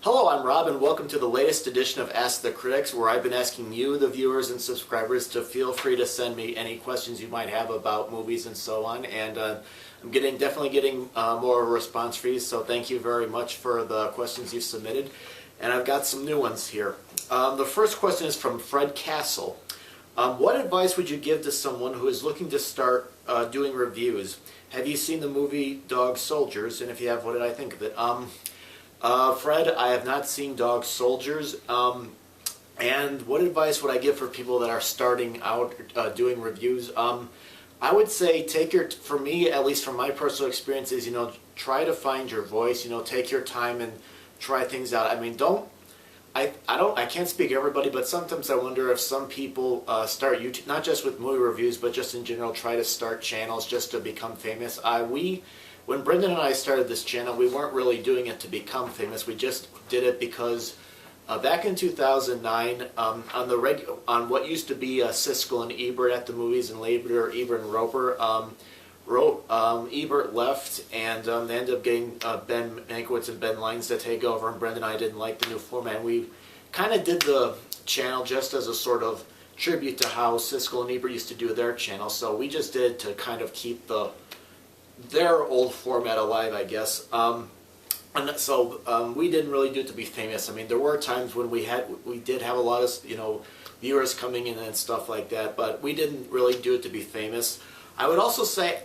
Hello, I'm Rob, and welcome to the latest edition of Ask the Critics, where I've been asking you, the viewers and subscribers, to feel free to send me any questions you might have about movies and so on. And I'm definitely getting more of a response for you, so thank you very much for the questions you've submitted. And I've got some new ones here. The first question is from Fred Castle. What advice would you give to someone who is looking to start doing reviews? Have you seen the movie Dog Soldiers? And if you have, what did I think of it? Fred, I have not seen Dog Soldiers. And what advice would I give for people that are starting out doing reviews? I would say for me, at least from my personal experiences, try to find your voice, take your time and try things out. I mean, I can't speak to everybody, but sometimes I wonder if some people start YouTube, not just with movie reviews, but just in general, try to start channels just to become famous. When Brendan and I started this channel, we weren't really doing it to become famous. We just did it because back in 2009, on what used to be Siskel and Ebert at the movies, and later Ebert and Roper, Ebert left, and they ended up getting Ben Mankiewicz and Ben Lyons to take over, and Brendan and I didn't like the new format. We kind of did the channel just as a sort of tribute to how Siskel and Ebert used to do their channel, so we just did it to kind of keep their old format alive, I guess. And so we didn't really do it to be famous. I mean, there were times when we did have a lot of viewers coming in and stuff like that, but we didn't really do it to be famous. I would also say,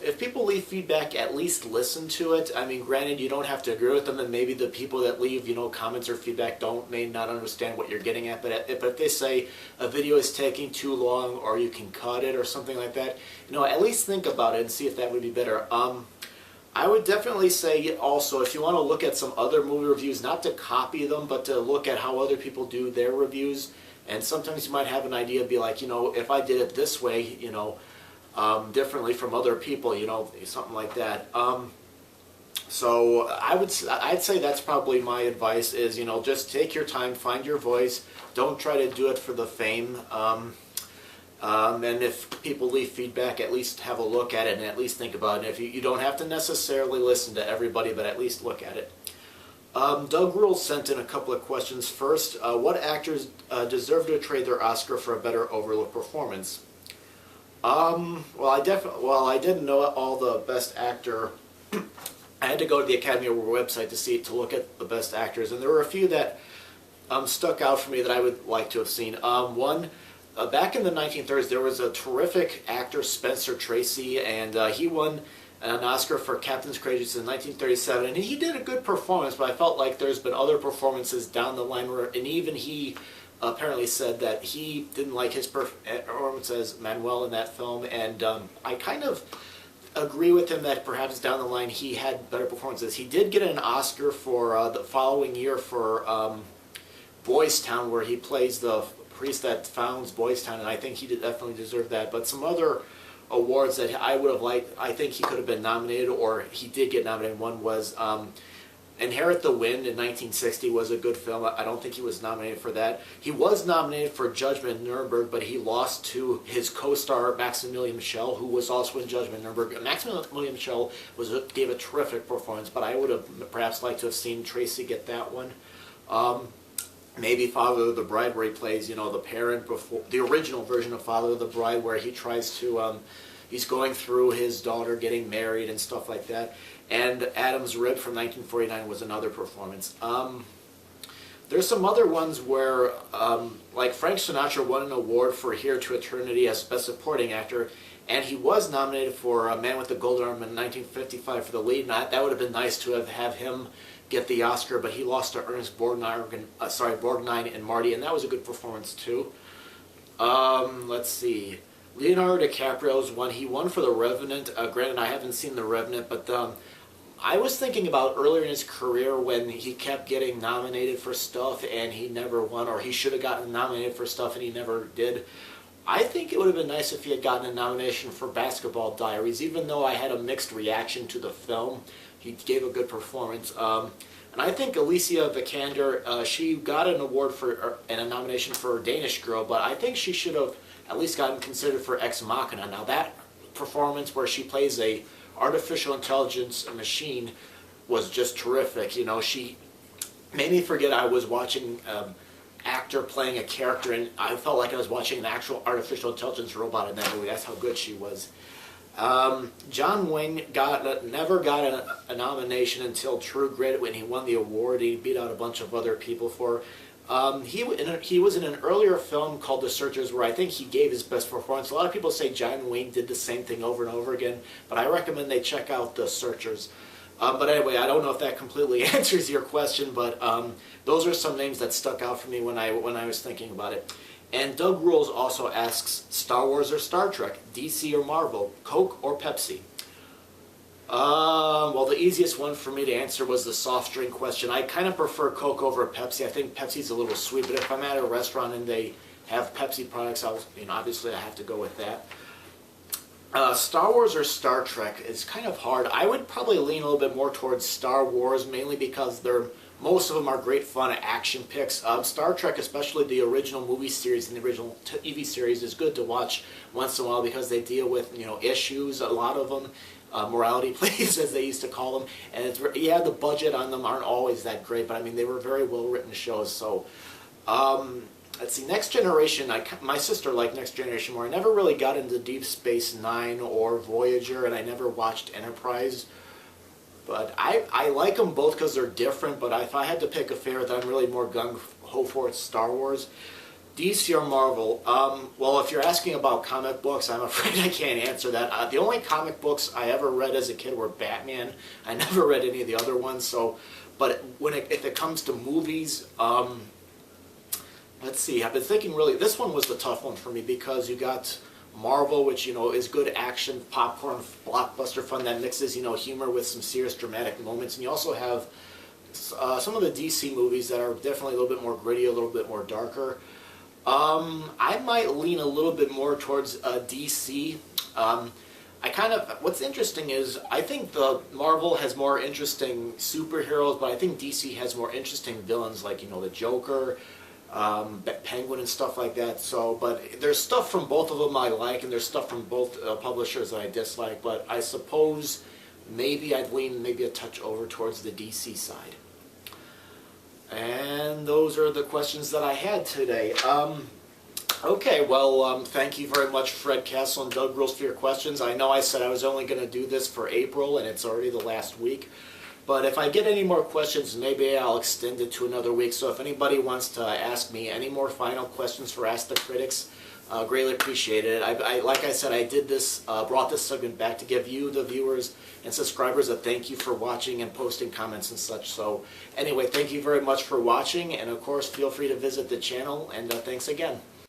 if people leave feedback, at least listen to it. I mean, granted, you don't have to agree with them, and maybe the people that leave, comments or feedback may not understand what you're getting at. But if they say a video is taking too long, or you can cut it, or something like that, at least think about it and see if that would be better. I would definitely say also, if you want to look at some other movie reviews, not to copy them, but to look at how other people do their reviews. And sometimes you might have an idea, be like, if I did it this way, differently from other people, something like that. So I'd say that's probably my advice is, just take your time, find your voice, don't try to do it for the fame. And if people leave feedback, at least have a look at it and at least think about it. If you don't have to necessarily listen to everybody, but at least look at it. Doug Rule sent in a couple of questions. First, what actors deserve to trade their Oscar for a better overlooked performance? Well, I didn't know all the Best Actor. I had to go to the Academy Award website to look at the Best Actors, and there were a few that stuck out for me that I would like to have seen. One, back in the 1930s, there was a terrific actor, Spencer Tracy, and he won an Oscar for Captain's Courageous in 1937, and he did a good performance, but I felt like there's been other performances down the line where, and even he apparently said that he didn't like his performance as Manuel in that film, and I kind of agree with him that perhaps down the line he had better performances. He did get an Oscar for the following year for Boys Town, where he plays the priest that founds Boys Town, and I think he definitely deserved that. But some other awards that I would have liked, I think he could have been nominated, or he did get nominated. One was Inherit the Wind in 1960 was a good film. I don't think he was nominated for that. He was nominated for Judgment in Nuremberg, but he lost to his co-star Maximilian Schell, who was also in Judgment in Nuremberg. Maximilian Schell gave a terrific performance, but I would have perhaps liked to have seen Tracy get that one. Maybe Father of the Bride, where he plays, the parent before the original version of Father of the Bride, where he tries to, he's going through his daughter getting married and stuff like that. And Adam's Rib from 1949 was another performance. There's some other ones where, like Frank Sinatra won an award for Here to Eternity as Best Supporting Actor, and he was nominated for A Man with the Golden Arm in 1955 for the lead. And that would have been nice to have him get the Oscar, but he lost to Ernest Borgnine and Marty, and that was a good performance too. Let's see. Leonardo DiCaprio's one. He won for The Revenant. Granted, I haven't seen The Revenant, but I was thinking about earlier in his career when he kept getting nominated for stuff and he never won, or he should have gotten nominated for stuff and he never did. I think it would have been nice if he had gotten a nomination for Basketball Diaries, even though I had a mixed reaction to the film. He gave a good performance. And I think Alicia Vikander, she got an award and a nomination for Danish Girl, but I think she should have at least gotten considered for Ex Machina. Now that performance where she plays a artificial intelligence machine was just terrific. made me forget I was watching actor playing a character, and I felt like I was watching an actual artificial intelligence robot in that movie. That's how good she was. John Wayne never got a nomination until True Grit when he won the award. He beat out a bunch of other people for. He was in an earlier film called The Searchers where I think he gave his best performance. A lot of people say John Wayne did the same thing over and over again, but I recommend they check out The Searchers. But anyway, I don't know if that completely answers your question, but those are some names that stuck out for me when I was thinking about it. And Doug Rules also asks, Star Wars or Star Trek, DC or Marvel, Coke or Pepsi? Well, the easiest one for me to answer was the soft drink question. I kind of prefer Coke over Pepsi. I think Pepsi's a little sweet, but if I'm at a restaurant and they have Pepsi products, obviously I have to go with that. Star Wars or Star Trek is kind of hard. I would probably lean a little bit more towards Star Wars, mainly because most of them are great fun action picks. Star Trek, especially the original movie series and the original TV series, is good to watch once in a while because they deal with issues. A lot of them, morality plays as they used to call them, and the budget on them aren't always that great, but I mean they were very well written shows. So. Let's see, Next Generation, my sister liked Next Generation more. I never really got into Deep Space Nine or Voyager, and I never watched Enterprise. But I like them both because they're different, but if I had to pick a favorite that I'm really more gung-ho for, it's Star Wars. DC or Marvel? Well, if you're asking about comic books, I'm afraid I can't answer that. The only comic books I ever read as a kid were Batman. I never read any of the other ones, but if it comes to movies, let's see, I've been thinking really, this one was the tough one for me because you got Marvel, which, is good action, popcorn, blockbuster fun that mixes, humor with some serious dramatic moments. And you also have some of the DC movies that are definitely a little bit more gritty, a little bit more darker. I might lean a little bit more towards DC. What's interesting is I think the Marvel has more interesting superheroes, but I think DC has more interesting villains like, the Joker, Penguin and stuff like that. So, but there's stuff from both of them I like, and there's stuff from both publishers that I dislike. But I suppose maybe I'd lean a touch over towards the DC side. And those are the questions that I had today. Okay, well, thank you very much, Fred Castle and Doug Rules, for your questions. I know I said I was only going to do this for April, and it's already the last week. But if I get any more questions, maybe I'll extend it to another week. So if anybody wants to ask me any more final questions for Ask the Critics, greatly appreciate it. Like I said, I did this, brought this segment back to give you, the viewers and subscribers, a thank you for watching and posting comments and such. So anyway, thank you very much for watching. And of course, feel free to visit the channel. And thanks again.